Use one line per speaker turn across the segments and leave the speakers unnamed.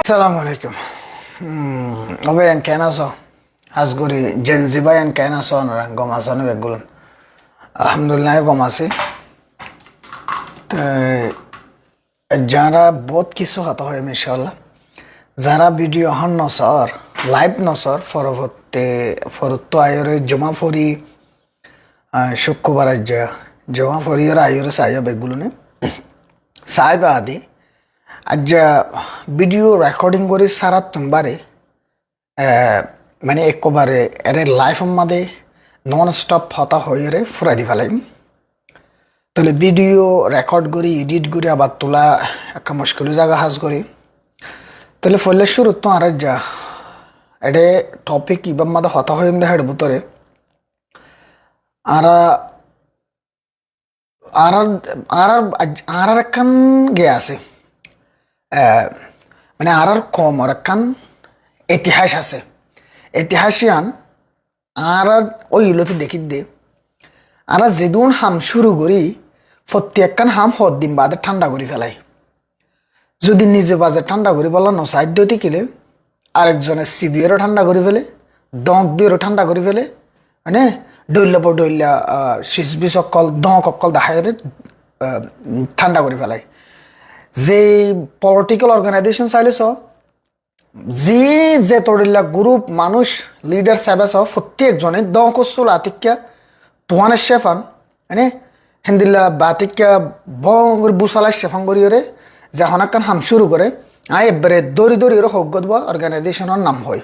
Assalamu alaikum. Obe yang kena so asguri jenziba yang kena so orang gomasa ne begulun. Alhamdulillah gomasi. যারা বহুত কিছু হতা হয় ইনশাআল্লাহ যারা ভিডিও হন নসর লাইভ নসর ফরতো আয়রে জমা ফরি শুক্রবার জমা ফরি আর আয়রে সাইয়া বেগুলনে সাইবা আদি আজ ভিডিও রেকর্ডিং করে সারা তোমারে মানে একবারে এর লাইফ মাদে নন স্টপ হতা হয়ে রে ফুরাই দি ফেলাইম তাহলে ভিডিও রেকর্ড করি এডিট করি আবার তোলা একটা মুশকিল জায়গা হাজ করি তাহলে ফলে শুরু তো আর যা এটা টপিক ইবার মাদে হতা হয়ে হেড ভিতরে আর আর আর আর একখান গে আছে মানে আর কম আর একখান ইতিহাস আছে ইতিহাসিয়ান আর ওই ইলোতে দেখি দে আর যেদিন হাম শুরু করি প্রত্যেকখান হাম হদ দিন বাদে ঠান্ডা করে ফেলাই যদি নিজে বাজে ঠান্ডা করে বলা নসাধ্য কিলে আরেকজনের সিবিএরও ঠান্ডা করে ফেলে দঁক দিয়েরও ঠান্ডা করে ফেলে মানে ডইল্লা পর ডইল্লা শিসবি সকল দঁক অকল দেখায় ঠান্ডা করে ফেলাই যে পলিটিক্যাল অর্গানাইজেশন চাইলেছ যে তরিল্লা গ্রুপ মানুষ লিডার সাহেব প্রত্যেকজনে দঁক চুল আতিক্যা তোহানের শেফান মানে হিন্দিল্লা বাতিক্যা বঙ্গর বুসালা শেফান করিওরে যখন একখান হাম শুরু করে এবারে দৌড়ি দৌড়ি ওর হগ্গত বা অর্গানাইজেশনের নাম হয়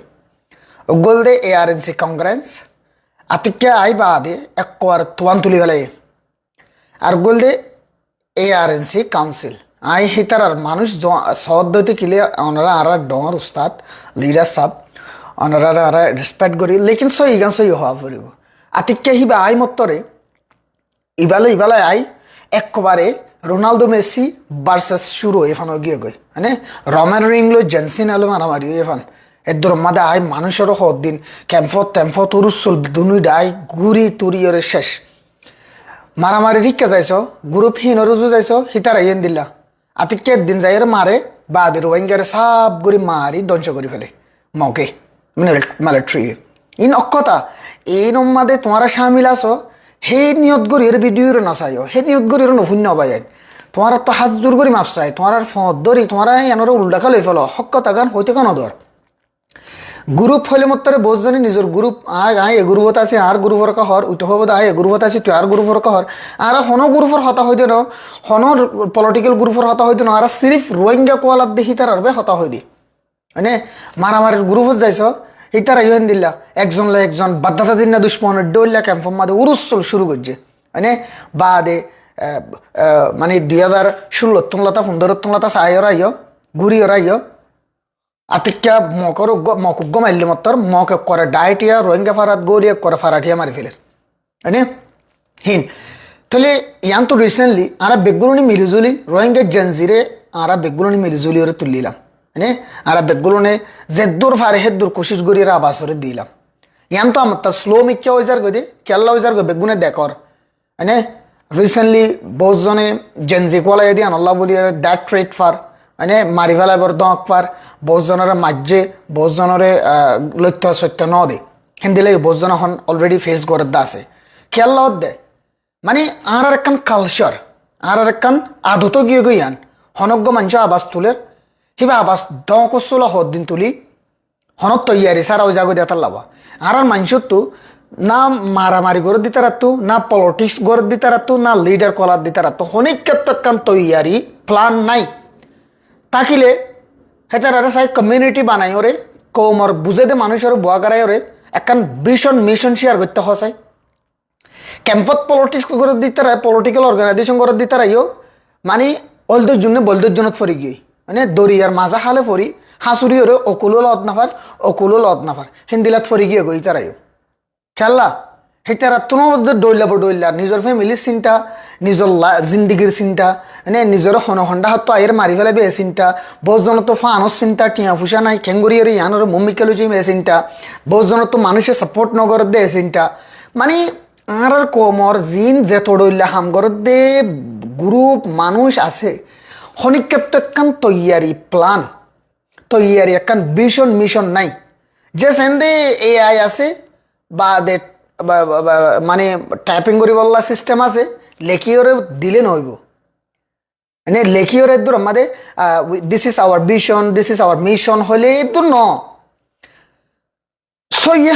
অগ্গল দে ARNC কংগ্রেস আতিক্যা আই বা আদে একবার তোয়ান তুলি গেলে আর গোল দে ARNC কাউন্সিল আই হিতার আর মানুষ সহদ্যতে কিলে ওনারা আর ডর উস্তাদ লিডার সাহ ওনারা আর রেসপেক্ট করি লেকিন সই গান সই হওয়া পড়ব আতিক্যা হিবা আই মত্তরে ইবালে আই একবারে রোনাল্ডো মেসি ভার্সেস শুরু এফান গিয়ে গই মানে রমেন রিংলো জেনসিন আলো মারামারি এফান এর মাদে আই মানুষেরও হদ দিন ক্যাম্পত উরুসল দুনুই ডাই ঘুরি তুরি ওরে শেষ মারামারি রিক্কা যাইছ গ্রুপ হিনরুজু যাইছ হিতার আইন দিল্লা আতিকে দিন যাইয়ের মারে বাদে রোহিঙ্গারে সাপ করে মারি ধ্বংস করে ফেলে মকে মিলিটারি ইন অক্ষতা এই মাদে তোমারা সামিল আছো সেই নিয়ত গরি এর ভিডিওর নাচাইও সেই নিয়ত গরি এর নভুন্য বাজাই তোমার তো হাত জোর করে মাপচাই তোমার ফদ ধরি তোমার এনার উল্টাকা লই ফেলো হকতা গান হইতে কেন ধর গ্রুপ হইলে মতরে বোঝনি নিজের গ্রুপ আর আই এ গ্রুপত আছে আর গ্রুপর কাহর উইতে হবো আই এ গ্রুপত আছে তুই আর গ্রুপর কাহর আর হন গ্রুপর হতা হইতে ন হন পলিটিক্যাল গ্রুপর হতা হইতে ন আর সিরিফ রোহিঙ্গা কোয়ালাত দেখি তার আরবে হতা হই দি মানে মারামারির গ্রুপত যাইছ ইতার ইভেন দিল্লা একজন বাধ্যতা দিন না দুশ্মনের ডইল্লা ক্যাম্পর মাদে উরুসল শুরু করছে মানে বাদে মানে 2016 তোমলাতা 15 তোমলাতা সাইর আইয় ঘুরি ওর আইয় আতিক্যা মকুগ্গ মারলে মতর মক করে ডায়েটিয়া রোহিঙ্গা ফারাত গৌরিয়া করে ফারাটিয়া মারি ফেলে মানে হিন তাহলে ইয়ান তো রিসেন্টলি আরা বেগুলনি মিলিজুলি রোহিঙ্গা জেনজিরে আরা বেগুলনি মিলিজুলি ওরে তুলিলাম মানে আরা বেগুলনে যেদুর ফারে হেদুর কোশিশ করি এরা আবাস করে দিলাম ইয়ান তো আমার তা স্লো মিক্যা ওইজার গই দে কেল্লা ওইজার গই বেগুনে দেখর মানে রিসেন্টলি বহুজনে জেনজি কোলা এদি আল্লাহ বলি দ্যাট ট্রেড ফার মানে মারি ফেলাইবার দঁক পার বহুজনের মাঝে বহুজনের লক্ষ্য সত্য ন দে হিন্দি লাগে বহুজন এখন অলরেডি ফেস করে আছে খেয়াল দে মানে আর একখান কালচার আর একখান আদত গিয়ে গই আন হনজ্ঞ মানুষ আবাস তুলের হিবা আবাস দঁক চুলা হদ দিন তুলি হনত তৈয়ারি সারা ওই জাগো দেতার লাভা আর মানুষের তো না মারামারি করে দিতে রাখতো না পলিটিক্স করে দিতে রাখতো না লিডার কলার দিতে রাখতো অনেক ক্ষেত্রে তৈয়ারি প্ল্যান নাই তাকিলে হেতারা চাই কমিউনিটি বানাই ওরে কৌমর বুঝে দে মানুষের বোয়া করাই ওরে একখান ভীষণ মিশন শেয়ার করতে হসাই ক্যাম্পত পলিটিক্স করে দিতে রায় পলিটিক্যাল অর্গানাইজেশন করে দিতে রাইও মানে অলদের জন্য বলদের জন্য ফরি গিয়ে মানে দরিয়ার মাজা খালে ফরি হাসুরিওরে অকুলো লত নাফার হিন্দিলাত ফরি গিয়ে গই তারাইও খেলা হেতারা তোমার ডইলা নিজের ফ্যামিলির চিন্তা নিজের জিন্দিগির চিন্তা মানে নিজের হন্ডা হাত আয়ের মারি ফেলে বে চিন্তা বহুজন তো ফানস চিন্তা টিয়া ফুসা নাই খেঙ্গুরিয়ার ইয়ানোর মম্মিকালু যে বে চিন্তা বহুজন তো মানুষের সাপোর্ট নগর দে চিন্তা মানে আর কমর জিন যে তড়ইলা হামগর দে গ্রুপ মানুষ আছে হনিক্ষেত্র একখান তৈয়ারি প্ল্যান তৈয়ারি একখান ভিশন মিশন নাই যে সেন্দে এআই আছে বা দে মানে টাইপিং করি বললা সিস্টেম আছে লেখিওরে দিলে নইব মানে লেখিওরে দূর আমাদের this is our vision this is our mission হলে দূর ন সইয়ে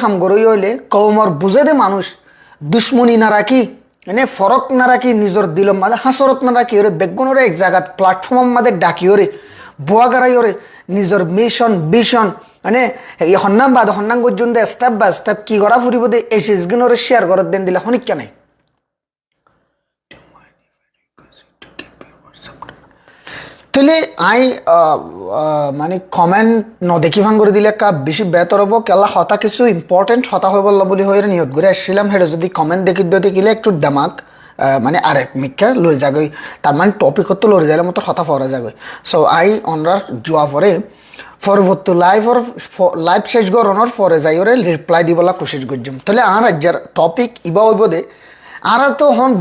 হামগরই হইলে কমর বুঝে দে মানুষ দুশ্মনী না রাখি মানে ফরক না রাখি নিজের দিলম মাঝে হাসরত না রাখি ওরে বেগুনরে এক জায়গাত প্ল্যাটফর্ম মাঝে ডাকি ওরে বুয়া গারাই ওরে নিজের মিশন ভিশন মানে এই হন্নাম পর্যন্ত স্টেপ বাই স্টেপ কি করা ফুরিব দে এই সিজগিনরে শেয়ার করে দেন দিলে হনিকা নাই তাহলে মানে কমেন্ট নদেখি ভাঙ করে দিলে একটা বেশি বেতর হবো কেলা হতা কিছু ইম্পর্টেন্ট হতা হয়ে বললো বলে হয়ে নিয়ত করে আসছিলাম হেঁটে যদি কমেন্ট দেখি দেখিলে একটু দামাক মানে আরেক মিক্ষা লড়ে যাগই তার মানে টপিক তো লড়ে যাইলে মতো হতা পড়া যাগই সো অনরার যোৱা পরে পরবর্তী লাইভ শেষ গরণর পরে যাই ওরে রিপ্লাই দিবলা কোশিশ করছুম তাহলে আর রাজ্যের টপিক ইবা হইব দে আরা তো হন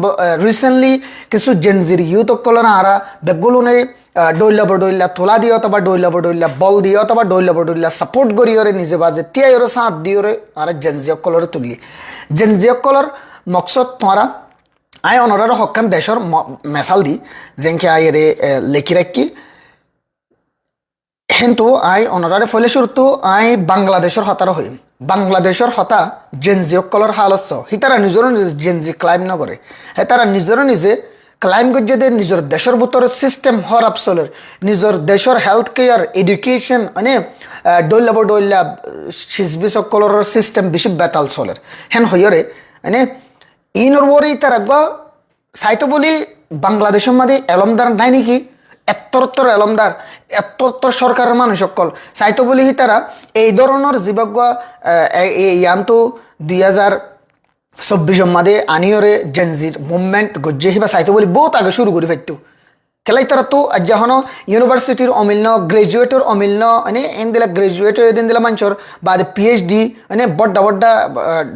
রিসেন্টলি কিছু জেনজির ইউথ কলর আরা বেগুলনে ডইলা তোলা দিও অথবা ডইলা বল দিও অথবা ডইলা সাপোর্ট করি ওরে নিজে বাজে তিয়াই ওরে সাথ দিয়ে ওরে আর জেনজিয়ক কলরে তুলি জেনজিয়ক কলর মকসদ তোমরা আই অনরার হকান দেশর মেসাল দি যেনকে আই এরে লেখি রাখি কিন্তু আই অনরারে ফলে শুরু আই বাংলাদেশের হতার হই বাংলাদেশের হতা জেনজিয়ক কলর হালত হিতারা নিজেরও জেনজি ক্লাইম নকরে হে তারা নিজেরও নিজে ক্লাইম করছে দে নিজের দেশের ভিতরে সিস্টেম হরাপ চলের নিজের দেশের হেলথ কেয়ার এডুকেশন মানে ডইলা সিজবি সকলের সিস্টেম বেশি বেতাল চলের হেন হইরে মানে ইনর বরে তার সাইতো বলি বাংলাদেশের মধ্যে এলমদার নাই নাকি এত্তর এলমদার সরকারের মানুষ সকল সাইতো বলি তারা এই ধরনের জীবজ্ঞ ইয়ান্তু 2024 মাদে আনিয়রে জেনজির মুভমেন্ট গজ্জে হিবা সাইতো বলি বহুত আগে শুরু করে ফেলতো খেলাই তারা তো আজ যখন ইউনিভার্সিটির অমিলন গ্রাজুয়েটর অমিলন মানে এন দিলা গ্রাজুয়েট এদিন দিলা মানুষের বা পিএইচডি মানে বড্ডা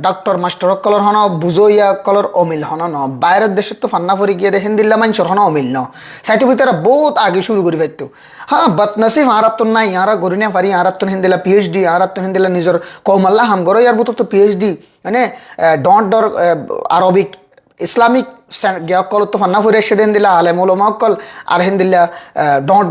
ডক্টর মাস্টার কলর হন বুঝো ইয়া কলর অমিল হন ন বাইরের দেশের তো ফান্না ফরি গিয়ে দেখেন দিল্লা মানুষের হন অমিল ন সাইতো বলি তারা বহুত আগে শুরু করে ফেলতো হ্যাঁ বদনসিব আরাত নাই আরা গরি না পারি আরাত হিন্দিলা পিএইচডি আরাত হিন্দিলা নিজের কৌমাল্লা হাম গরো ইয়ার বুতো তো পিএইচডি মানে ডর আরবিক ইসলামিক গিয়াকল তো ফান্না ফুরে এসে দেন দিলা আলেম ওলমা কল আর হিন্দিল্লা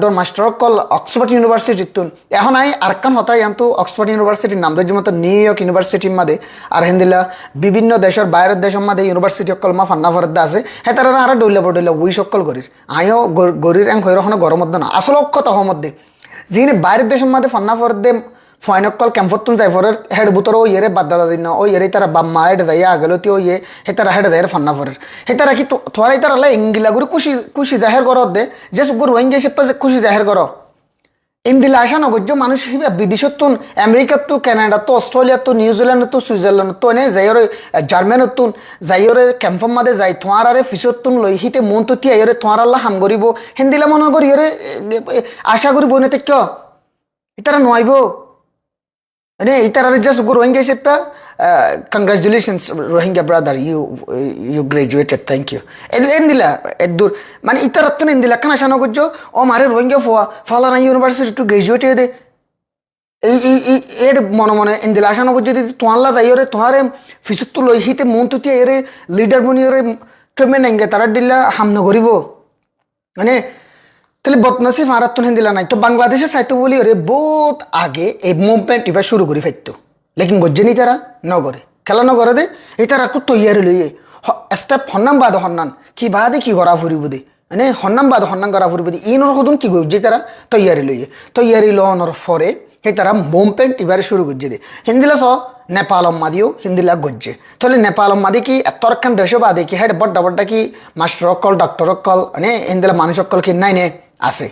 ডর মাস্টার কল অক্সফোর্ড ইউনিভার্সিটি তুন এখন আই আরকান হতাই আনতো অক্সফোর্ড ইউনিভার্সিটির নাম দর্জ মতো নিউ ইয়র্ক ইউনিভার্সিটির মাদে আর হিন্দিল্লা বিভিন্ন দেশের বাইরের দেশের মাদে ইউনিভার্সিটি অকল মা ফান্না ফরদ্দা আছে হে তারা আর ডইলা উই সকল গরির আইও গরির এং হইর হন গরম মধ্যে না আসল অক্ষত হমধ্যে যিনি বাইরের দেশের মাদে ফান্না ফরদ্দে ফয়নকল ক্যাম্পতুন যাই ফরের হেড বুতর ও ইয়েরে বাদ্দাদা দিন ও ইয়েরে তারা বাম্মা হেড দেয়া আগলতি ও ইয়ে হে তারা হেড দেয়ের ফান্না ফরের হে তারা কি তোরাই তারা লাই ইংগিলা গুরি খুশি জাহের করো দে যে গুরু রোহিঙ্গা সেপ্পা খুশি জাহের করো ইন্দিলা আসা নগজ্য মানুষ হিবা বিদেশতুন আমেরিকাত তো কানাডা তো অস্ট্রেলিয়া তো নিউজিল্যান্ড তো সুইজারল্যান্ড তো এনে যাইরে জার্মানত তুন যাইরে ক্যাম্পম মাদে যাই তোমার আরে ফিসতুন লই হিতে মন তো তিয়াইরে তোমার আল্লাহ হাম করিব হিন্দিলা মন করি ইরে আশা করি বনেতে ক ইতারা নইব মানে ইতারা জাস্ট রোহিঙ্গা সেপ্পা congratulations Rohingya brother you graduated thank you এন্দিলা এদুর মানে ইতারা তো এন্দিলা কানা শানো করছো ও মারে রোহিঙ্গা ফলানা ইউনিভার্সিটি টু গ্রাজুয়েট দে এই এর মনে এন্দিলা শানো করছো যদি তোমাল্লা যাইরে তোমারে ফিসুত তো লই হিতে মন তুতি এরে লিডার বনিয়রে ট্রিটমেন্ট এঙ্গে তারা দিলা হামনা করিব মানে তাহলে বদনসিব আরাত্তন হিন্দিলা নাই তো বাংলাদেশের সাহিত্য বলি ওরে বহুত আগে এই মুভমেন্ট এবার শুরু করে ফেলতো লেকিন গজ্জেনি তারা নগরে খেলা নগরে দে এই তারা একটু তৈয়ারি লইয়ে স্টেপ হন্নাম বাদ হন্নান কি বাদে কি গড়া ফুরিব দে মানে হন্নাম বাদ হন্নান গড়া ফুরিব দে ইনর সদন কি করছে তারা তৈয়ারি লইয়ে তৈয়ারি লওয়ানোর পরে সেই তারা মুভমেন্ট এবারে শুরু করছে দে হিন্দিলা নেপালম মাদিও হিন্দিলা গজ্জে তাহলে নেপালম মাদি কি এতরকান দেশ বাদে কি হেড বড্ডা কি মাস্টার অকল ডক্টর অকল মানে হিন্দিলা মানুষ অকল কি নাই নে আছে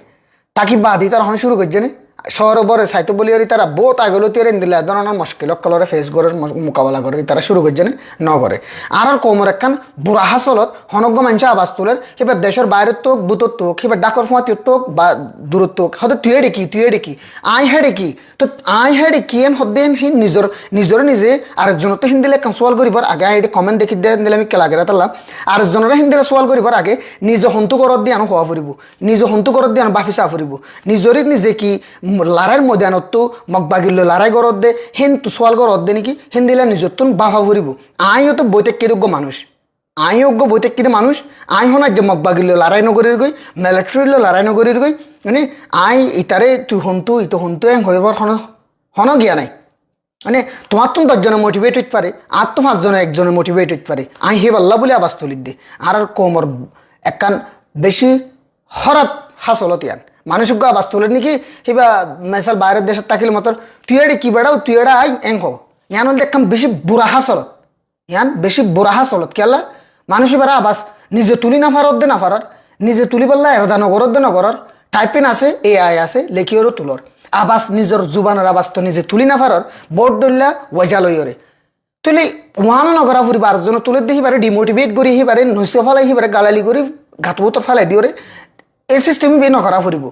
তাকি বাদি তারা হন শুরু করছে না শহর বরে সাইতো বলি তারা বহুত আগলো তীর দিলে ধরনের মুশকিল কলরে ফেস করে মোকাবেলা করে তারা শুরু করছে না ন করে আর কোমর একখান বুড়া হাসলত হনজ্ঞ মানুষ আবাস তোলের এবার দেশের বাইরের তোক বুতর তোক এবার ডাকর ফুয়াতির তোক বা দূরত তোক হয়তো তুই এডি কি আই হেডে কি তো আই হেডে কি এন হদেন হি নিজে আরেকজনের তো হিন্দিলে একখান সোয়াল করিবার আগে আই কমেন্ট দেখি দিলে আমি কেলা গেরা তাল্লাম আরেকজনের হিন্দিলে সোয়াল করিবার আগে নিজে হন্তু করত দিয়ে আনো হওয়া ফুরিব নিজে হন্তু করত দিয়ে আনো বাফি চা ফুরিব নিজরে নিজে কি লড়াইয়ের ময়দানত মগবাগিল লড়াই গরত দে হিন্দু সোয়াল গরত দে নাকি হিন্দিলে নিজর তুন বাফা ফুরিব আইও তো বৈতেক্যযোগ্য মানুষ আই অজ্ঞ বৈতেক্যিত মানুষ আই হনা যে মগবাগিল লড়াই নগরীর গই মিলিটারির লড়াই নগরীর গই মানে আই ইতারে তুই হন্তু ইতো হন্তু এং হইবার হন গিয়া নাই মানে তোমার তো 10 জনে মোটিভেট হইতে পারে আর তো 5 জনে একজনে মোটিভেট হইতে পারে আই হে আল্লাহ বলে আবাস তুলিত দে আর কোমর একখান বেশি হরাপ হাসলত ইয়ান মানুষজ্ঞ আবাস তুলে নাকি হিবা মেসাল বাইরের দেশের তাকিল মতর তুই এডে কি বেড়াও তুই এডা আই এং হো ইয়ান হল একখান বেশি বুড়া হাসলত ইয়ান বেশি বুড়া হাসলত কেলা মানুষ এবার আবাস নিজে তুলি না ফারত দে না ফারার নিজে তুলি পাল্লা এরদা নগরত দে নগরর টাইপিন আছে এআই আছে লেখিওরও তুলর আবাস নিজের জুবানের আবাস তো নিজে তুলি না ফারর বোর্ড ডল্লা ওয়াজা লইরে তুলি ওয়ানো নগরা ফুরিব আরেকজন তুলে দিয়ে হিবারে ডিমোটিভেট করি হিবারে নৈশ ফেলাই হিবারে গালালি করি ঘাতবতর ফেলাই দিওরে এই সিস্টেম বে নকরা ফুরিব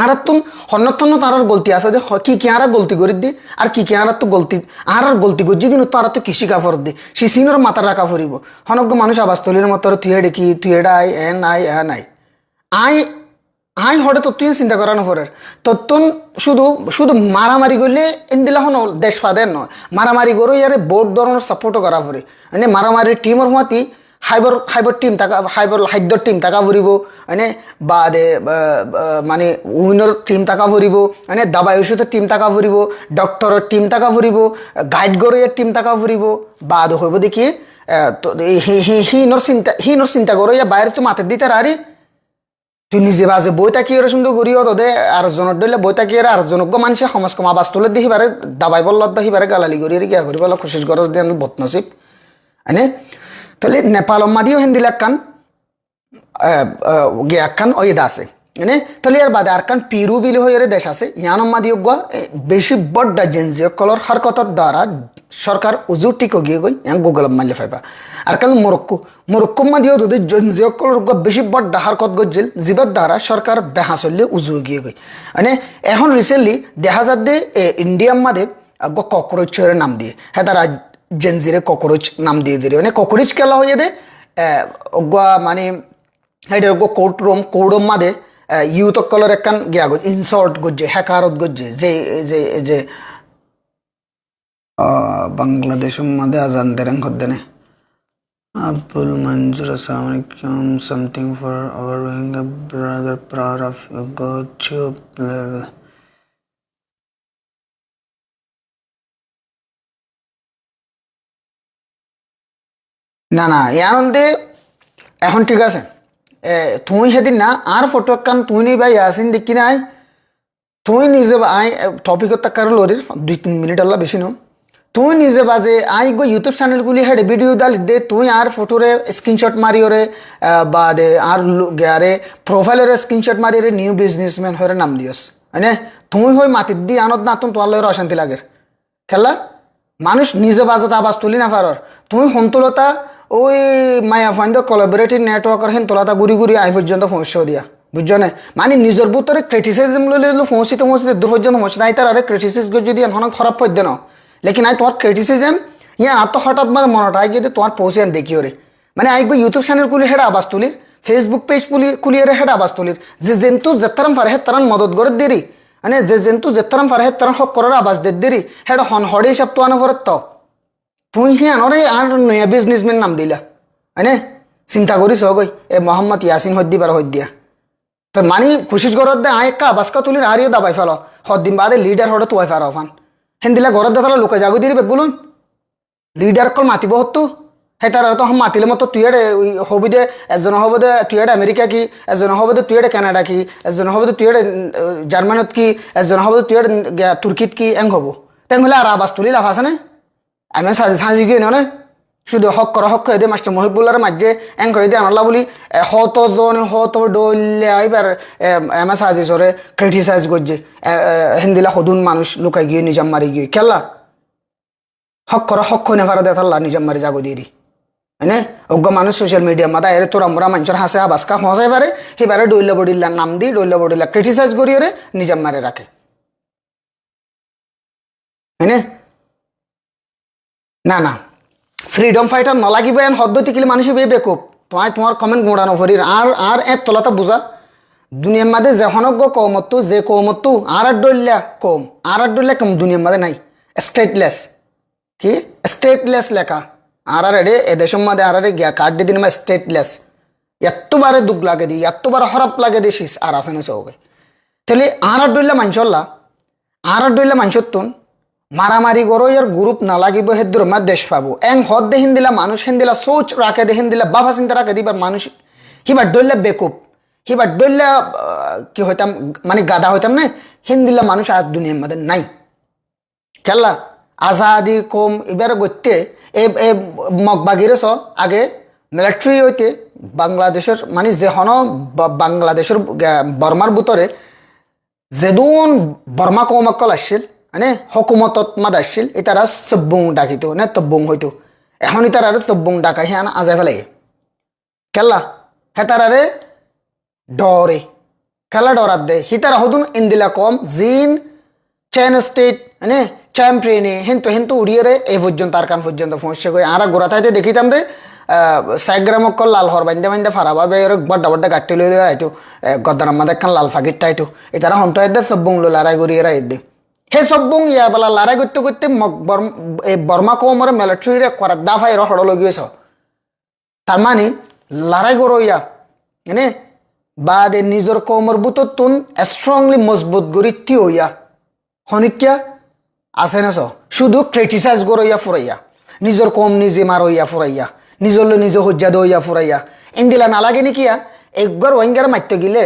আর তুমি হন্যতন্য তার গলতি আছে যে কি আর গলতি করে দি আর কি আর তো গলতি আর গলতি করছি দিন তার তো কৃষি কাপড় দি সিসিনোর মাথা রাখা ফুরিব হনজ্ঞ মানুষ আবাস তলির মতো তুই এডে কি তুই এডা আই এন আই এন আই আই আই হঠাৎ তুই চিন্তা করানো ফরের তত্তন শুধু শুধু মারামারি করলে ইন্দিলা হন দেশ ফাদের নয় মারামারি করো ইয়ারে বহুত ধরনের সাপোর্টও করা ফরে মানে মারামারির টিমের মাতি হাইবর টিম থাকা হাইবর হাইদ্যর টিম থাকা ফুরিব মানে বা দে মানে উইনার টিম থাকা ফুরিব মানে দাবাই ওষুধের টিম থাকা ফুরিব ডক্টরের টিম থাকা ফুরিব গাইড গরইয়ের টিম থাকা ফুরিব বা হইব দেখি তো হিনর চিন্তা করো ইয়া বাইরে তো মাথার দিতে আরে তুই নিজে বাজে বই তাকি এর সুন্দর করিও তোদের আরেকজনের দিলে বই তাকি এর আরেকজনজ্ঞ মানুষে সমাজ কমা বাস তুলে দিয়ে হিবারে দাবাই বললত হিবারে গালালি করি গিয়া করি বলো খুশিস গরজ দিয়ে আমি বদনসিব মানে তাহলে নেপাল মাদিও হিন্দি লাক্কান গিয়ে একখান ওয়েদা আছে মানে তাহলে এর বাদে আরকান পিরু বিলি হয়ে দেশ আছে ইয়ান মাদিও গুয়া বেশি বড্ডা জেনজিও কলর হারকতার দ্বারা সরকার উজুর টিকো গিয়ে গই ইয়ান গুগল মারলে ফাইবা আরকান মরক্কো মাদিও যদি জেনজিও কলর গুয়া বেশি বড্ডা হারকত গজ্জিল জীবের দ্বারা সরকার বেহাসল্লে উজু গিয়ে গই মানে এখন রিসেন্টলি দেখা যাচ্ছে ইন্ডিয়ার মাদে ককরোচের নাম দিয়ে হ্যাঁ তারা জেনজিরে ককরোচ নাম দিয়ে দিলে মানে ককরোচ খেলা হয়ে দে মানে এটা কোর্টরুম মাদে ইউথ কলর একখান গিয়া গজ ইনসল্ট গজ্জে হ্যাকারত গজ্জে যে যে যে বাংলাদেশের মাদে আজান দেরেন খদ্দেনে আব্দুল মঞ্জুর আসসালামু আলাইকুম something for our Rohingya brother proud of you god to level না না ইয়ানন্দে এখন ঠিক আছে তুই সেদিন না আর ফটো কান তুই নেই ভাই আসিন দেখি নাই তুই নিজে আই টপিকত তাকার লরির 2-3 মিনিট আল্লাহ বেশি নাও তুই নিজে বাজে আই গো ইউটিউব চ্যানেলগুলি হেডে ভিডিও দাল দে তুই আর ফটোরে স্ক্রিনশট মারিওরে বা দে আর গ্যারে প্রোফাইলের স্ক্রিনশট মারিওরে নিউ বিজনেসম্যান হয়ে নাম দিয়স মানে তুই হই মাতির দি আনত না তুন তোমার লয়ের অশান্তি লাগে খেলা মানুষ নিজে বাজত আবাজ তুলি না পারর তুই সন্তলতা ওই মায়া ফাইন্দ কোলাবোরেটিভ নেটওয়ার্কের হেন তোলাতা ঘুরি ঘুরি আই পর্যন্ত পৌঁছে দিয়া বুঝছো না মানে নিজের ভিতরে ক্রিটিসিজম লইলে পৌঁছিতে দূর পর্যন্ত পৌঁছে নাই তার আরে ক্রিটিসিজম যদি এখন খারাপ পদ্য ন লেকিন আই তোমার ক্রিটিসিজম ইয়া আর তো হঠাৎ মানে মনটা আই কিন্তু তোমার পৌঁছে আন দেখিও রে মানে আই গো ইউটিউব চ্যানেল খুলি হেডা আবাজ তুলির ফেসবুক পেজ খুলিয়ে হেডা আবাজ তুলির যে জেন্তু যেতারাম পারে হে তারান মদত করে দেরি মানে যে জেন্তু যেতারাম পারে হে তারান হক করার আবাজ দেরি হেডা হন হড়ে হিসাব তো আনো ভরত তো তুই হি আনরে আর নয়া বিজনেসম্যান নাম দিলা হয়নে চিন্তা করিস গই এ মোহাম্মদ ইয়াসিন হদ্দিবার হদ্দিয়া তো মানে খুশিস ঘরত দে আয় একা বাসকা তুলির আরিও দাবাই ফেলো হদ্দিন বাদে লিডার হরে তুই ফেরাও ফান হেন দিলা ঘরত দেখালো লোকে জাগো দিবি বেগুলুন লিডার কল মাতিব হতো হে তার তো মাতিলে মতো তুই এডে হবি দে এজন হব দে তুই এডে আমেরিকা কি এজন হব দে তুই এডে কানাডা কি এজন হব দে তুই এডে জার্মানত কি এজন হব দে তুই এডে তুর্কিত কি এং হব তেং হলে আর আবাস তুলি লাভ আছে না আমি সাজি গিয়ে না শুধু হক করে দিয়ে মাস্টার মহিবুল্লার মাঝে এং করে দিয়ে আনাল্লা বলি হত ডলে এবার এমএস আজিজরে ক্রিটিসাইজ করছে হিন্দিলা সদুন মানুষ লুকাই গিয়ে নিজাম মারি গিয়ে খেলা হক নেভারা দেখাল্লা নিজাম মারি যাগো দিয়ে দি হয়নে অজ্ঞ মানুষ সোশ্যাল মিডিয়া মাদা এর তোরা মোরা মানুষের হাসে বাসকা হসাই পারে সেবারে ডইলা বডিল্লা নাম দি ডইলা বডিল্লা ক্রিটিসাইজ করিয়ে নিজাম মারে রাখে হয়নে না ফ্রিডম ফাইটার নলাগিব এন হদ্দতি কিলে মানুষ বেকুব তোমার কমেন্ট গোড়ানো ফরির আর এত তলাতা বুঝা দুনিয়ার মাঝে যেহনজ্ঞ কৌমত্তু যে কৌমত্তু আর ডইল্লা কম দুনিয়ার মাঝে নাই স্টেটলেস কি স্টেটলেস লেখা আর এডে এদেশের মাঝে গিয়া কার্ড দিয়ে দিন স্টেটলেস এতবারে দুঃখ লাগে দি এতবার খারাপ লাগে দি শিস আর আসে না সৌকে তাহলে আর ডইল্লা মানসত্তুন মারামারি করো ইয়ার গ্রুপ না লাগিব হেদুর মা দেশ পাবো এং হদ দেহিন দিলা মানুষ হেন দিলা সোচ রাখে দেহিন দিলা বাফা চিন্তা রাখে দিবার মানুষ হিবার ডইল্লা বেকুব হিবার ডইল্লা কি হইতাম মানে গাদা হইতাম না হিন দিলা মানুষ আর দুনিয়ার মধ্যে নাই খেলা আজাদি কম এবার গত্যে এ মগবাগিরে স আগে মিলিটারি হইতে বাংলাদেশের মানে যেহন বাংলাদেশের বর্মার ভিতরে যেদুন বর্মা কৌমকল আসছিল মানে হকুমতত মাদ আসছিল এটারা সব্বুং ডাকিত না তব্বুং হইতো এখন ইতারা তব্বুং ডাকা হিয়ান আজাই ফেলে খেলা হেতারারে ডরে খেলা ডরাত দে হিতারা হদুন ইন্দিলা কম জিন চেন স্টেট মানে চ্যাম্পিয়নে হেন্তু উড়িয়ে এই পর্যন্ত আর কান পর্যন্ত পৌঁছে গই আর গোড়া থাইতে দেখিতাম দে সাইগ্রামক লাল হর বান্ধে ফারাবা বড্ডা গাঠি লই আইতো গদ্দার আমাদের একখান লাল ফাঁকিরটা আইতো এটারা হন্ত এদের সব্বুং লো লড়াই করিয়ে এদে হে সব্বুং ইয়া বেলা লড়াই করতে বর্মা কৌমরে মিলিটারি করার দাফাই হড় লগিয়েছ তার মানে লড়াই করো ইয়া মানে বাদে নিজের কৌমর বুতর তুন স্ট্রংলি মজবুত করি তিও ইয়া হনিকিয়া আছে না শুধু ক্রিটিসাইজ করইয়া ফুরাইয়া নিজের কম নিজে মারইয়া ফুরাইয়া নিজলে নিজে হজ্জা দইয়া ফুরাইয়া ইন্দিলা নালাগে নাকিয়া একগর ওয়েঙ্গার মারতে গেলে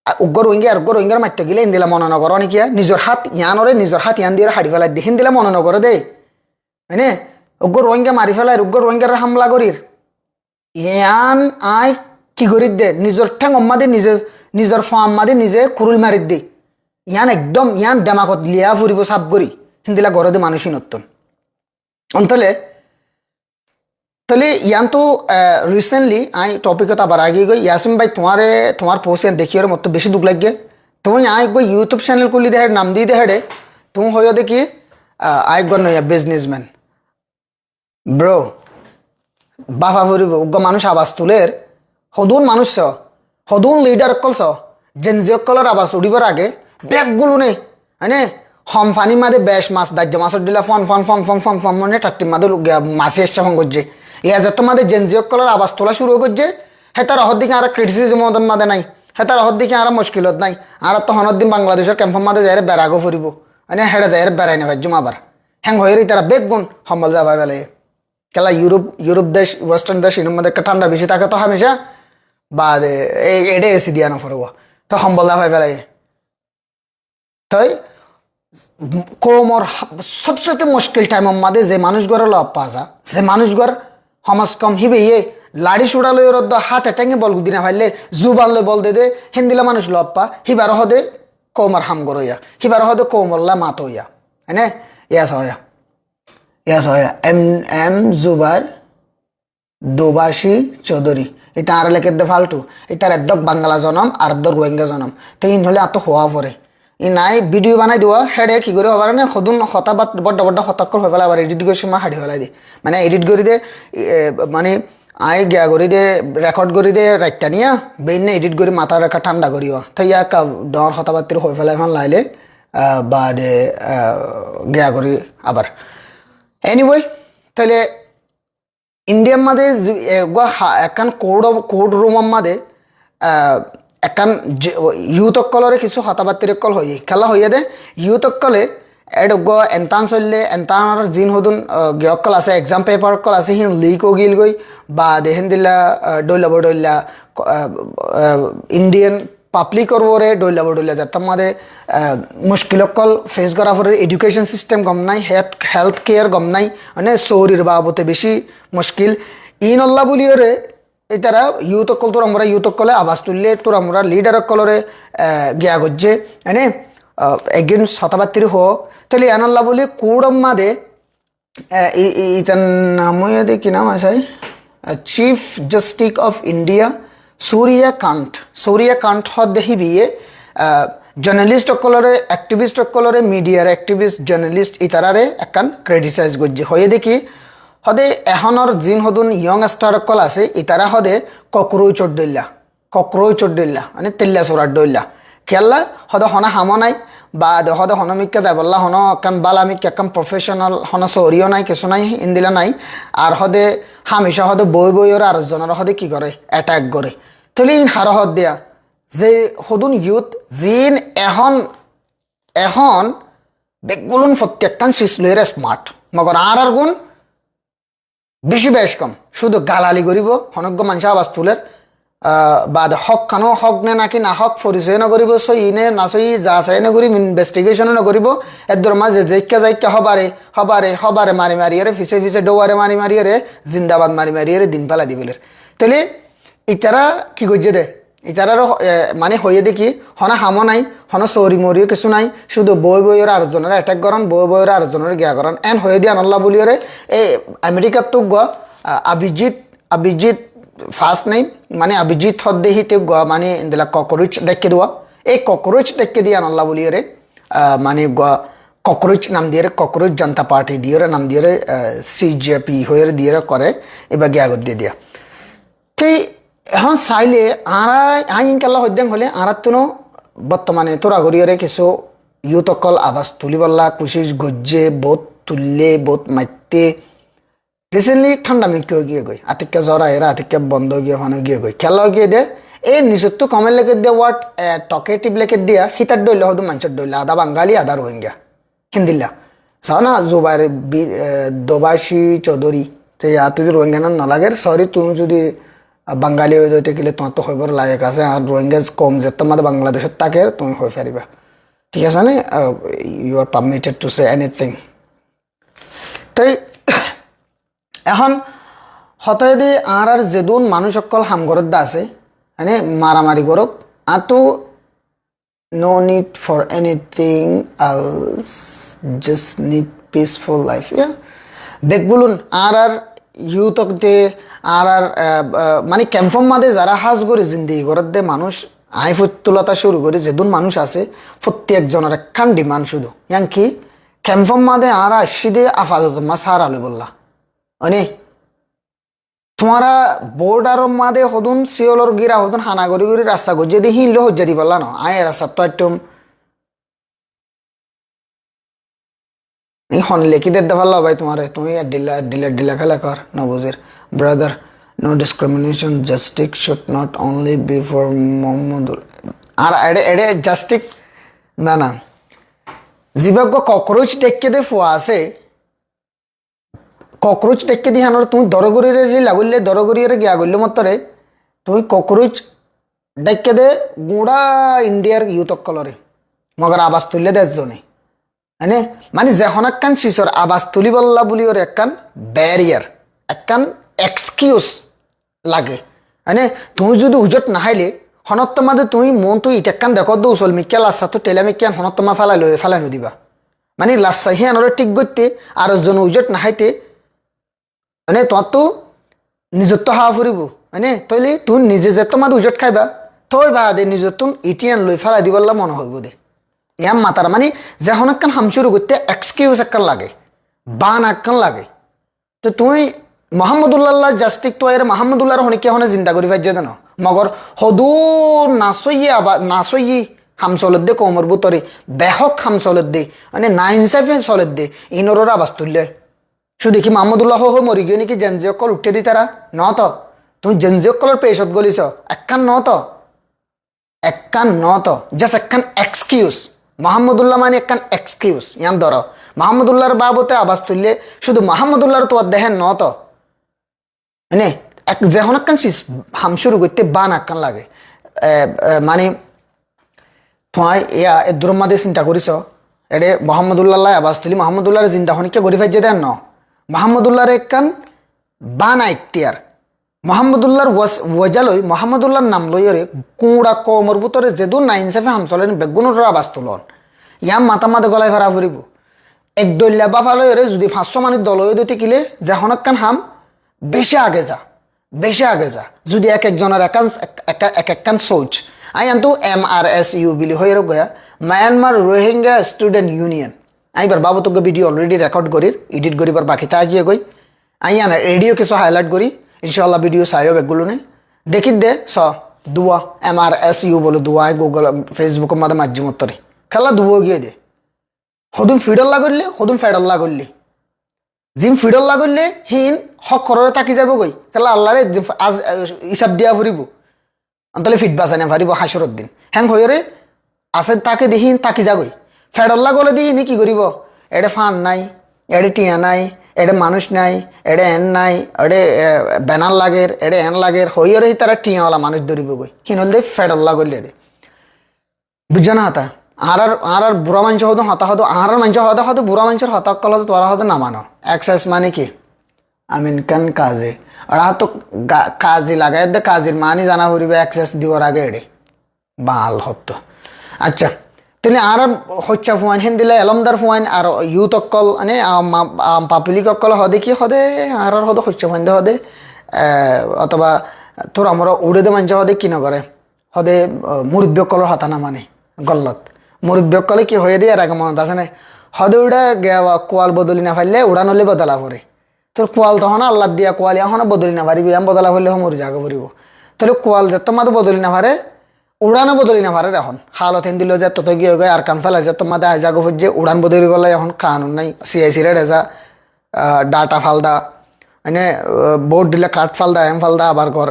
উগ্গর ওয়েঙ্গার মারতে গেলে ইন্দিলা মনে নগর নাকিয়া নিজের হাত ইয়ান দিয়ে হাড়ি ফেলাই দিয়ে হিন্দিলা মনে নগর দে হয়নে উগ্গর ওয়েঙ্গা মারি ফেলাই উগ্গর ওয়েঙ্গার হামলা করির ইয়ান আই কি করি দে নিজের ঠ্যাং অম্মা দে নিজের ফাম্মা দে নিজে কুরুল মারি দে ইয়ান একদম ইয়ান দেমাকত লিয়া ফুরিব সাপ করি হিন্দিলা ঘরে দে মানুষই নতুন অন্তলে তাহলে ইয়ান তো রিসেন্টলি আই টপিকত আবার আগে গই ইয়াসিম ভাই তোমার পোস্ট দেখি ওর মতো বেশি দুঃখ লাগে তুমি আই গই ইউটিউব চ্যানেল খুলি দে নাম দিয়ে দে হেডে তুমি হইও দেখি আই গন নয়া বিজনেসম্যান ব্রো বাফা ফুরিব উগ্র মানুষ আবাস তুলের সদুন মানুষ সদুন লিডার কলস জেনজিয়কলের আবাস উড়িবার আগে ব্যাগগুলো নেই হয়নে হম ফানি মাদে বেশ মাছ দাহ্য মাছের দিলা ফন মানে টাকটি মাদে মাছে এসছে ফোন করছে ইয়া যত মাদে জেনজিয়কলের আবাস তোলা শুরু করছে হ্যাঁ তার অহর দিকে আর ক্রিটিসিজম মাদে নাই হ্যাঁ তার অহর দিকে আর মুশকিলত নাই আর তো হনর দিন বাংলাদেশের ক্যাম্পর মাদে যাই বেড়াগো ফুরিব মানে হেড়ে দেয় বেড়াই না ভাজ্যম আবার হ্যাং হয়ে তারা বেগুন সম্বল যাবা বেলে কেলা ইউরোপ দেশ ওয়েস্টার্ন দেশ এর মধ্যে একটা ঠান্ডা বেশি থাকে তো হামেশা বা এডে এসি দিয়া না ফরব তো সম্বল যাবা বেলে তাই কোমর সবচেয়ে মুশকিল টাইমের মাঝে যে মানুষগুলো লাভ পাওয়া যা যে মানুষগুলোর সমাজ কম হিবে ইয়ে লাড়ি সুড়ালো রদ্দ হাত এটাঙ্গে বল গুদিনা ফাইলে জুবানলে বল দে হিন্দিলা মানুষ লাভ পা হিবার হদে কোমর হাম গরইয়া হিবার হদে কোমরলা মাত হইয়া হ্যাঁ ইয়াস হয়া এম জুবার দোবাসী চৌধুরী এটা আর লেখের দে ফালতু এটার একদক বাংলা জনম আর একদক রোহিঙ্গা জনম তো ইন হলে এত হওয়া পরে ই নাই ভিডিও বানাই দেওয়া হেডে কি করে হবার না সদুন হতাবাত বড্ড হতাক্কর হয়ে পেলে আবার এডিট করে সময় হাড়ি ফেলাই দি মানে এডিট করে দে মানে আই গিয়া করে দে রেকর্ড করে দে রাইতা নিয়া বেইনে এডিট করে মাথা রেখা ঠান্ডা করিও তো ইয়াক ডর হতাবাতির হয়ে ফেলাই এখন লাইলে বা দে গিয়া করি আবার এনিওয়ে তাহলে ইন্ডিয়ার মাঝে একান কোর্ট রুমের মাঝে একান ইউথকলরে কিছু হতাবাতির কল হয়ে খেলা হইয়া দে ইউথকলে এডগ এন্তান চললে এন্তানৰ জিন হদুন গিয়কল আছে এক্সাম পেপার কল আছে হিন লিক ও গিল গই বা দেহেন দিলা ডইলা ইন্ডিয়ান পাবলিকর ওরে ডইলা যার মাঝে মুশকিল কল ফেস করা পরে এডুকেশন সিস্টেম গম নাই হেলথ কেয়ার গম নাই মানে শরীর বাবতে বেশি মুশকিল ইনল্লা বলি ওরে এই তারা ইউথ কল তোর আমরা ইউথ কলে আবাস তুললে তোর আমরা লিডার কলরে গিয়া গজ্জে মানে একদিন শতাবাত্তির হো তাহলে এনল্লা বলি কুড়ম মাদে ইতার নাম কি নাম আছে chief justice of India Suryakant দেহিবিয়ে জার্নালিস্ট অকলরে অ্যাক্টিভিস্ট অকলরে মিডিয়ার অ্যাক্টিভিস্ট জার্নালিস্ট ইতারারে একান ক্রিটিসাইজ করছে হয়ে দেখি হদে এখনৰ জিন হদুন ইয়ং স্টার অকল আছে ইতারা হদে কক্রোচর দইলা মানে তেল্লা চোরার দইলা খেললা হদে হনা হামো নাই বা হদে হনমিকা দেবল্লা হন একান বালামিক একান প্রফেশনাল হন সরিও নাই কিছু নাই ইন্দিলা নাই আর হদে হামেশা হদে বইর আর জনের হদে কি করে অ্যাটাক করে তাহলে ইন হার হদ দেয়া যে হদুন ইউথ জিন এখন বেগুলুন প্রত্যেকখান শিশলইয়ের স্মার্ট মগর আর গুণ বেশি বেশ কম শুধু গালালি করিব হনজ্ঞ মানুষ আবাস তুলের বাদ হক খানো হক নে নাকি না হক পরিচয় নকরিব সই নে না সই যা চাই নকরিব ইনভেস্টিগেশন নকরিব এর মাঝে যাইকা হবারে মারি মারিয়ারে ফিসে ডোয়ারে মারিয়ারে জিন্দাবাদ মারিয়ারে দিন পালা দিবিলের তাহলে ইতারা কি করছে দে ইতারার মানে হয়ে দেখি হনা হামো নাই হনা সরি মরিও কিছু নাই শুধু বইয়ের আরেকজনের অ্যাটাক করেন বইয়ের আরেকজনের গিয়া করেন এন হয়ে দিয়ে আনল্লা বলিওরে এই আমেরিকার তো অভিজিৎ ফার্স্ট নেই মানে অভিজিৎ হদ্দেহিতে মানে ইন্দিলা ককরোচ দেখে দেওয়া এই ককরোচ দেখে দিয়ে আনল্লা বলিওরে মানে ককরোচ নাম দিয়ে ককরোচ জনতা পার্টি দিয়ে নাম দিয়ে সিজেপি হয়ে দিয়ে করে এবার গিয়া দিয়ে দিয়া সেই এখন চাইলে ইনকাল্লা সদ্যাং হলে আরাতনো বর্তমানে তোরা গরিয়রে কিছু ইউথ অকল আবাস তুলিবল্লা কুশিস গজ্জে বোধ তুললে বোধ মাইতে রিসেন্টলি ঠান্ডা মিক্য গিয়ে গই আতিক্যা জ্বরা এরা আতিক্যা বন্ধ গিয়ে হনে গিয়ে গই খেলা গিয়ে দে এই নিজত্ব কমের লেগে দিয়ে ওয়াট টকেটিভ লেগে দিয়া হিতার ডইলে হয়তো মানুষের ডইলে আধা বাঙালি আধা রোহিঙ্গা হিন্দিল্লা চাও না জুবাইর দোবাসী চৌধুরী তো ইয়া তুই রোহিঙ্গা না নালাগে সরি তুমি যদি বাঙালি হয়ে যাইতে গেলে তোমার তো হইবার লায়ক আছে আর রোহিঙ্গাজ কম যে তোমাদের বাংলাদেশের তাকে তুমি হয়ে ফেরিবা ঠিক আছে না you are permitted to say anything তাই এখন হতদি আর যেদুন মানুষ অকল হামঘরত দা আছে মানে মারামারি করক আর তো no need for anything else just need peaceful life yeah দেখবুলুন আর ইউথক দে আর মানে ক্যাম্পম মাদে যারা হাজ করে জিন্দিগি করার দে মানুষ আইফুত্তুলতা শুরু করে যেদুন মানুষ আছে প্রত্যেকজনের একখান ডিমান্ড শুধু ইয়াঙ্কি ক্যাম্পম মাদে আর আসি দে আফাজত মা সার আলু বললা মানে তোমারা বোর্ডার মাদে হদুন শিওলর গিরা হদুন হানা গড়ি গড়ি রাস্তা গজ্জে দিয়ে হিনলো হজ্জা দি বললা ন আয় রাস্তা তো একদম হন লেখিদের দেখাল্লা ভাই তোমারে তুমি ডিলা খেলা কর নবুজের brother no discrimination justice should not only be for মোহাম্মদুল আর এডে জাস্টিস না জীবজ্ঞ ককরোচ টেক্কে দে ফুয়া আছে ককরোচ টেক্কে দি হানোর তুমি দরগরিরে লাগুলে দরগরিরে গিয়া গল্লে মতরে তুমি ককরোচ ডেক্কে দে গুড়া ইন্ডিয়ার ইউথ কলরে মগর আবাস তুললে দেশ জনে মানে যখন একখান শিশুর আবাস তুলি বললা বলি ওর একখান ব্যারিয়ার একখান এক্সকিউজ লাগে মানে তুমি যদি উজট নাহাইলে হনত মাদে তুমি মন তুই ইটাক্কান দেখো দো উচল মিক্কা লাচ্ছা তো টেলা মিক্কান হনত মা ফালাই দিবা মানে লাচ্ছা হি আনরে ঠিক করতে আর জন উজট নাহাইতে মানে তোমার তো নিজত্ব হাওয়া ফুরিব মানে তইলে তুমি নিজে যে তোমার উজট খাইবা তই বা দে নিজত ইটিয়ান লই ফালাই দিবল্লা মনে হইব দে ইয়াম মাতার মানে যখন একখান হাম শুরু করতে এক্সকিউজ একখান লাগে বান একখান লাগে তো তুই মোহাম্মদুল্লাহ জাস্টিক তো এর মোহাম্মদুল্লাহর হনিকে হনে চিন্তা করি পাইছে দেন মগর হদু নাচই হামচলত দে কমর বুতরে বেহক হামচলত দে মানে না হিসাবে চলত দে ইনর আবাস তুললে শুধু দেখি মোহাম্মদুল্লাহ হো মরি গিয়ে নাকি জেনজি অকল উঠে দি তারা ন তো তুমি জেনজি অকলের পেশত গলিছ একখান ন তো জাস্ট একখান এক্সকিউজ মোহাম্মদুল্লাহ মানে একখান এক্সকিউজ ইয়ান ধর মোহাম্মদুল্লাহর বাবতে আবাস তুললে শুধু মোহাম্মদুল্লাহর তো দেখেন ন তো মানে যখন একখান হাম শুরু করতে বান একখান লাগে মানে তোমায় এয়া এ দূরের মাঝে চিন্তা করিস এডে মোহাম্মদুল্লাহ আবাস তুলি মোহাম্মদুল্লাহর চিন্তা হনিকে গরি ফাইজে দেন ন মোহাম্মদুল্লাহর একখান বানা ইখতিয়ার মোহাম্মদুল্লাহর ওয়াজালই মোহাম্মদুল্লাহর নাম লইরে কুঁড়া কমর বুতরে যেদু না ইনসাফে হামচলেন বেগুনের আবাস তুলন ইয়াম মাথা মাথে গলায় ফেরা ফুরিব এক দল্যা বা ফালরে যদি 500 মানুষ দল দিতে কিলে যখন একখান হাম বেশি আগে যা বেশি আগে যা যদি এক একজনের একখান সোচ আই আন্তু MRSU বিলি হয়ে গয়া মায়ানমার রোহিঙ্গা স্টুডেন্ট ইউনিয়ন আইবার বাবু তোকে ভিডিও অলরেডি রেকর্ড করি এডিট করিবার বাকি থাকিয়ে গই আই আনা রেডিও কিছু হাইলাইট করি ইনশাল্লাহ ভিডিও চাইও বেগুলো নেই দেখি দে স দুয়া MRSU বলো দুয়া গুগল ফেসবুকের মাঝে মাধ্যমতরে খেলা দুয়া গিয়ে দে সদুম ফিডল্লা করলে সদুম ফেডল্লা করলে জিম ফিডল্লা করলে হিন হক কররে থাকি যাব গই খেলা আল্লাহরে আজ হিসাব দিয়া ফুরিব তাহলে ফিট বাঁচা না পারিব হাসরত দিন হ্যাং হইরে আছে তাকে দিহিন তাকি যাগই ফেডল্লা গলে দিই নি কি করিব এডে ফান নাই এডে টিয়া নাই এডে মানুষ নাই এডে এন নাই এডে ব্যানার লাগের এডে এন লাগের হইরে তারা টিয়াওয়ালা মানুষ ধরিব গই হিনল দে ফেডল্লা করলে দে বুঝছ না হাতা আর বুড়া মানুষ হতো হতা হতো আর মানুষ হতা হতো বুড়া মানুষের হতাক কল হতো তোরা হতো নামানো এক্সারসাইজ মানে কি আমিন কান কাজে আর তো কাজে লাগাই দে কাজের মানে জানা হরিবে এক্সারসাইজ দিবার আগে এডে বাল হতো আচ্ছা তাহলে আর হচ্ছা ফুয়াইন হেন দিলে এলমদার ফুয়াইন আর ইউথ অকল মানে পাবলিক অকল হদে কি হদে আর হদে হচ্ছা ফুয়াইন হদে অথবা তোর আমরা উড়ে দে মানুষ হদে কি নগরে হদে মুরব্বী অকলের হতা না মানে গল্লত মুরব্বী অকলে কি হয়ে দিয়ে আর আগে মনত আছে না হদে উড়ে কোয়াল বদলি না ফাইলে উড়ান হলে বদলা পরে তোর কোয়াল তখন আল্লাহ দিয়া কোয়াল এখন বদলি না পারিবি আমি বদলা হলে মরি জাগে পড়িব তাহলে কোয়াল যে তোমাদের বদলি না পারে উড়ানো বদলি না পারে এখন হালত হেন দিল যে তত গিয়ে গিয়ে আর কান ফেলা যে তোমাদের আজাগো হচ্ছে উড়ান বদলি গেলে এখন কানুন নাই CIC রে রেজা ডাটা ফালদা মানে বোর্ড দিলে কাঠ ফালদা এম ফালদা আবার কর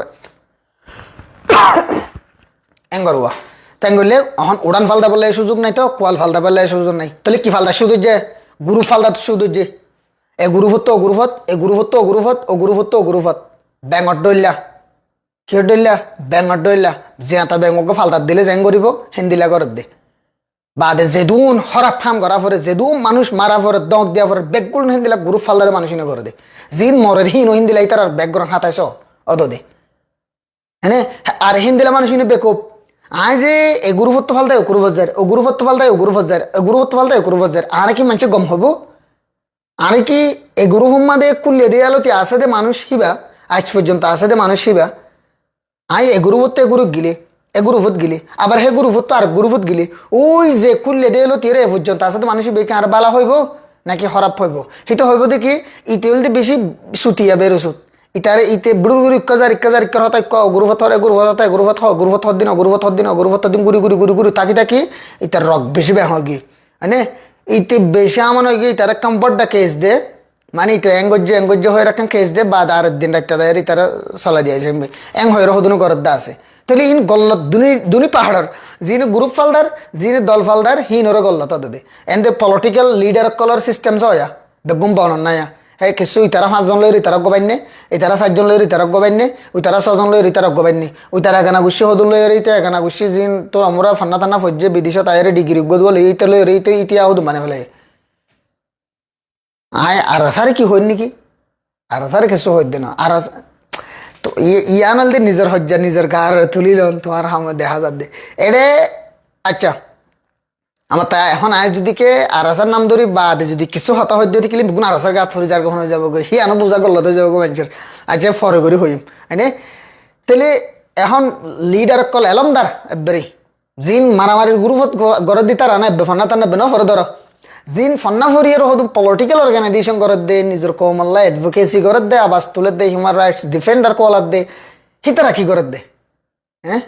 এঙ্গরুয়া তাই করলে এখন উড়ান ফালদা বললে সুযোগ নাই তো কোয়াল ফালদা বললে সুযোগ নাই তাহলে কি ফালদা সুযোগ যে গুরু ফালদা সুযোগ যে এ গুরুভত তো গুরুভত এ গুরুভত তো গুরুভত ও গুরুভত তো গুরুভত ব্যাঙর ডইলা কি ডইলা ব্যাঙর ডইলা যে তা ব্যাঙকে ফালতার দিলে জ্যাং করিব হিন্দিলা করে দে বাদে যেদুন হরাপ ফাম করা পরে যেদুন মানুষ মারা পরে দক দিয়া পরে বেগগুলো হিন্দিলা গুরু ফালদা মানুষ হিনে করে দে জিন মরের হিন হিন্দিলা তার ব্যাগগ্রাউন্ড হাতাইছ অত দে হ্যাঁ আর হিন্দিলা মানুষ হিনে বেকুব আয় যে এ গুরুভত্ত ফালতায় ও গুরুভত যায় ও গুরুভত্ত ফালতায় ও গুরুভত যায় ও গুরুভত্ত ফালতায় ও গুরুভত যায় আর কি মানুষ গম হবো আর কি এ গুরু হুম্মাদে কুল্লে দিয়ে আলো আছে দে মানুষ হিবা আজ পর্যন্ত আছে দে মানুষ হিবা আই এ গুরুভত এ গুরু গিলে এ গুরুভত গিলে আবার হে গুরুভত আর গুরুভত গিলে ওই যে কুল্লে দিয়ে এলো তীরে এ পর্যন্ত আছে দে মানুষ বেকে আর বালা হইব নাকি হরাপ হইব হিতো হইব দেখি ইতে হইলে বেশি সুতিয়া বের ওষুধ ইতারে ইতে বুড়ুর গুরু ইক্কাজার হতাই গুরুভত হরে গুরুভত হতাই গুরুভত হ গুরুভত হদিন গুরুভত হদিন গুরুভত হদিন গুরি গুরি গুরি গুরি তাকি তাকি ইতার রক বেশি ব্যাং হয় গিয়ে মানে ইতে বেশি আমার হয়ে গিয়ে তারা কম্পর্টটা কেস দে মানে ইতে এঙ্গজ্য হয়ে রাখেন কেস দে বা আর দিন রাখতে দেয় তারা চলা দিয়েছে এং হয়ে হদুনো ঘরের দা আছে তাহলে ইন গল্লত দুনি পাহাড়ের যিনি গ্রুপ ফালদার যিনি দল ফালদার হিন ওরা গল্লত দে এন দে পলিটিক্যাল লিডার কলার সিস্টেম সয়া বেগুম পাওয়ার নাইয়া হে কিছু ইতারা 5 জন লইরি তারা গবাইনে ইতারা 4 জন লইরি তারা গবাইনে ওই তারা 6 জন লইরি তারা গবাইনে ওই তারা এখানা গুছি হদুন লইরি তে এখানা গুছি জিন তোর আমরা ফান্না থান্না ফজ্জে বিদেশ তাইরে ডিগ্রি গদবল এইতে লইরি তে ইতিয়া হদু মানে ফেলে আয় আর সারে কি হইন নাকি আর সারে কিছু হইত না আর তো ইয়ানাল দে নিজের হজ্জা নিজের গার তুলিলন তোমার হাম দেখা যাত দে এডে আচ্ছা আমার তাই এখন আয় যদি কে আরাসার নাম ধরি বাদ যদি কিছু হতা হইতে হতে কিলি গুণ আরাসার গাত ফরি যার কখনো যাবো গো হি আনো বোঝা করলো যাবো গো মানুষের আচ্ছা ফরে করি হইম হয়নে তাহলে এখন লিডার কল এলমদার এবারে জিন মারামারির গ্রুপত গড়ে দিতার আনা ফান্না টান্না বেন ফরে ধরো জিন ফান্না ফরিয়ের হদু পলিটিক্যাল অর্গানাইজেশন করে দে নিজের কৌমাল্লা অ্যাডভোকেসি করে দে আবাস তুলে দে হিউম্যান রাইটস ডিফেন্ডার কলার দে হিতারা কি করে দে হ্যাঁ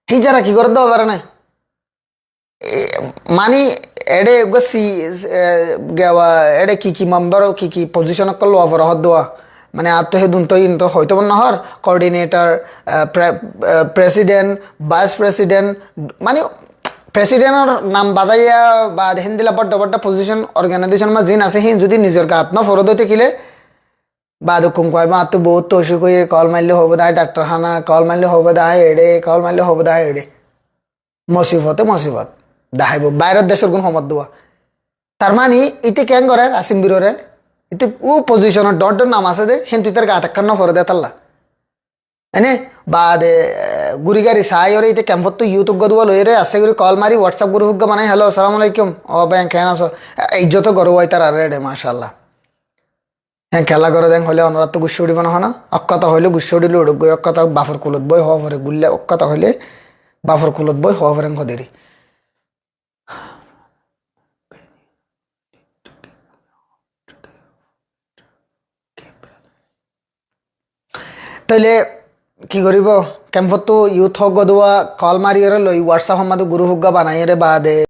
হিজারা কি করে দেওয়া পারে না মানে এডে সি এডে কি মেম্বার কি পজিশন করলো অফার হদ দেওয়া মানে আর তো হে দুন তো ইন তো হয়তো না হর কোঅর্ডিনেটর প্রেসিডেন্ট ভাইস প্রেসিডেন্ট মানে প্রেসিডেন্টর নাম বাজাইয়া বা হিন্দিলা বড্ড বড্ড পজিশন অর্গানাইজেশন মা জিন আছে হিন যদি নিজের গাত ন ফরদ হইতে কিলে বা দুকুম কয় মা তো বহুত অসুখ হয়ে কল মারলে হবো দায় ডাক্তারখানা কল মারলে হবো দায় এড়ে কল মারলে হবো দায় এড়ে মসিবতে মসিবত দেখাইব বাইরের দেশের কোন সমত দেওয়া তার মানে ইতে কেন করে আসিম বিররে ইতে ও পজিশনের ডট ডট নাম আছে দে হেন তুই তার গা তাক্কার নফরে দে তাল্লা এনে বা দে গুড়ি গাড়ি সাই ওরে ইতে ক্যাম্পত তো ইউটিউব গদুয়া লইরে আছে করে কল মারি হোয়াটসঅ্যাপ গ্রুপ হুগ্গা মানে হ্যালো আসসালামু আলাইকুম ও ব্যাংক কেন আছো ইজ্জত গরু হয় তার রেডে মাশাআল্লাহ হ্যাঁ খেলা করে দেন হলে অনরা তো গুচ্ছ উঠিব না অক্ষতা হইলে গুচ্ছ উঠিলে উড়ুক গই অক্ষতা বাফর কুলত বই হওয়া পরে গুললে অক্ষতা হইলে বাফর কুলত বই হওয়া পরে হদেরি তাইলে কি করিব ক্যাম্পত তো ইউথ হক গদুয়া কল মারিয়ে লই হোয়াটসঅ্যাপ আমাদের গুরু হুগ্গা বানাইরে বাদে